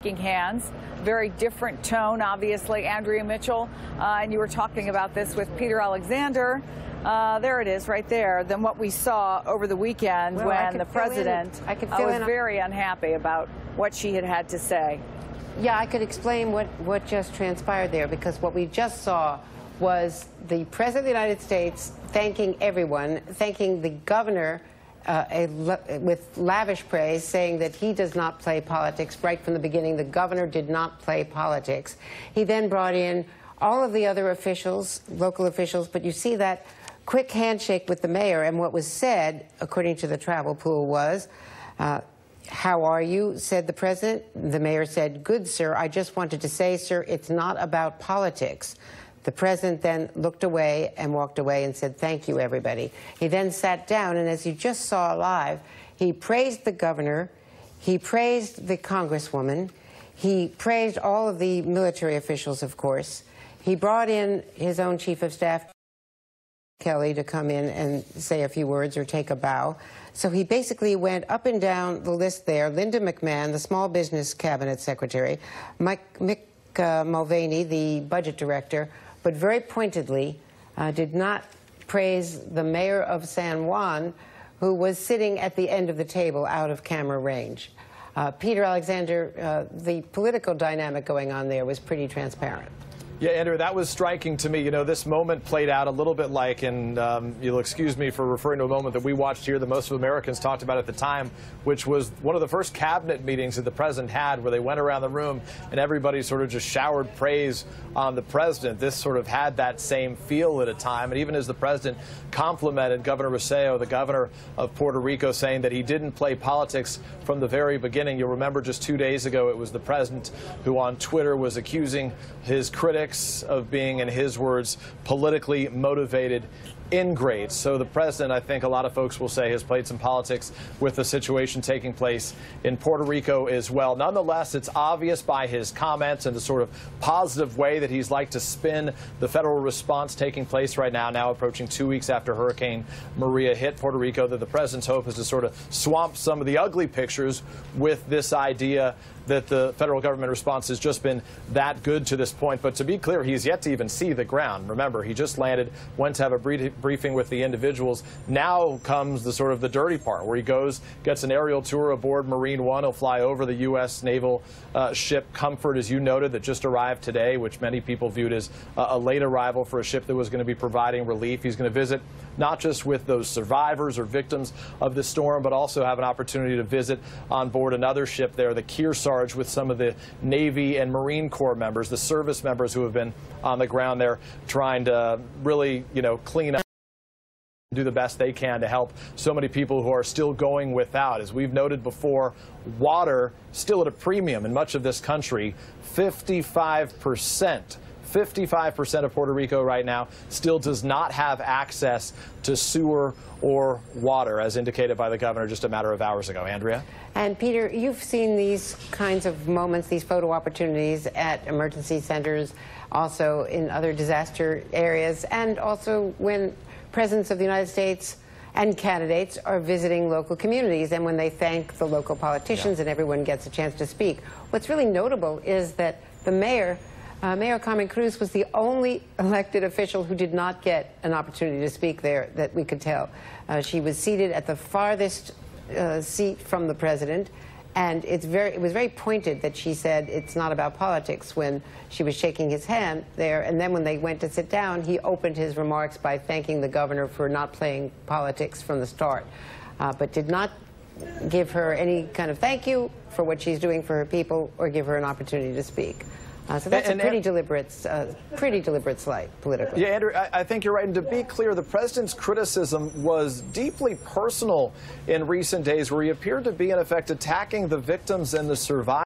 shaking hands. Very different tone, obviously. Andrea Mitchell, and you were talking about this with Peter Alexander. There it is right there, than what we saw over the weekend when the president was very unhappy about what she had to say. Yeah, I could explain what just transpired there, because what we just saw was the President of the United States thanking everyone, thanking the governor with lavish praise, saying that he does not play politics. Right from the beginning, the governor did not play politics. He then brought in all of the other officials, local officials, but you see that quick handshake with the mayor, and what was said, according to the travel pool, was, "How are you?" said the president. The mayor said, "Good, sir. I just wanted to say, sir, it's not about politics." The president then looked away and walked away and said, "Thank you, everybody." He then sat down, and as you just saw live, he praised the governor, he praised the congresswoman, he praised all of the military officials, of course. He brought in his own chief of staff, Kelly, to come in and say a few words or take a bow. So he basically went up and down the list there. Linda McMahon, the small business cabinet secretary, Mick Mulvaney, the budget director, but very pointedly did not praise the mayor of San Juan, who was sitting at the end of the table out of camera range. Peter Alexander, the political dynamic going on there was pretty transparent. Yeah, Andrew, that was striking to me. You know, this moment played out a little bit like, and you'll excuse me for referring to a moment that we watched here that most of Americans talked about at the time, which was one of the first cabinet meetings that the president had, where they went around the room and everybody sort of just showered praise on the president. This sort of had that same feel at a time. And even as the president complimented Governor Rosselló, the governor of Puerto Rico, saying that he didn't play politics from the very beginning. You'll remember just 2 days ago, it was the president who on Twitter was accusing his critics of being, in his words, politically motivated ingrates. So the president, I think a lot of folks will say, has played some politics with the situation taking place in Puerto Rico as well. Nonetheless, it's obvious by his comments and the sort of positive way that he's like to spin the federal response taking place right now approaching 2 weeks after Hurricane Maria hit Puerto Rico, that the president's hope is to sort of swamp some of the ugly pictures with this idea that the federal government response has just been that good to this point. But to be clear, he's yet to even see the ground. Remember, he just landed, went to have a briefing with the individuals. Now comes the sort of the dirty part, where he goes, gets an aerial tour aboard Marine One. He'll fly over the U.S. naval ship Comfort, as you noted, that just arrived today, which many people viewed as a late arrival for a ship that was going to be providing relief. He's going to visit not just with those survivors or victims of the storm, but also have an opportunity to visit on board another ship there, the Kearsarge, with some of the Navy and Marine Corps members, the service members who have been on the ground there trying to really, clean up, do the best they can to help so many people who are still going without. As we've noted before, water still at a premium in much of this country. 55% of Puerto Rico right now still does not have access to sewer or water, as indicated by the governor just a matter of hours ago. Andrea? And Peter, you've seen these kinds of moments, these photo opportunities at emergency centers, also in other disaster areas, and also when presidents of the United States and candidates are visiting local communities, and when they thank the local politicians and everyone gets a chance to speak. What's really notable is that the mayor, Mayor Carmen Cruz, was the only elected official who did not get an opportunity to speak there, that we could tell. She was seated at the farthest seat from the president, and it was very pointed that she said it's not about politics when she was shaking his hand there. And then when they went to sit down, he opened his remarks by thanking the governor for not playing politics from the start, but did not give her any kind of thank you for what she's doing for her people or give her an opportunity to speak. So that's a pretty deliberate slight politically. Yeah, Andrew, I think you're right. And to be clear, the president's criticism was deeply personal in recent days, where he appeared to be, in effect, attacking the victims and the survivors.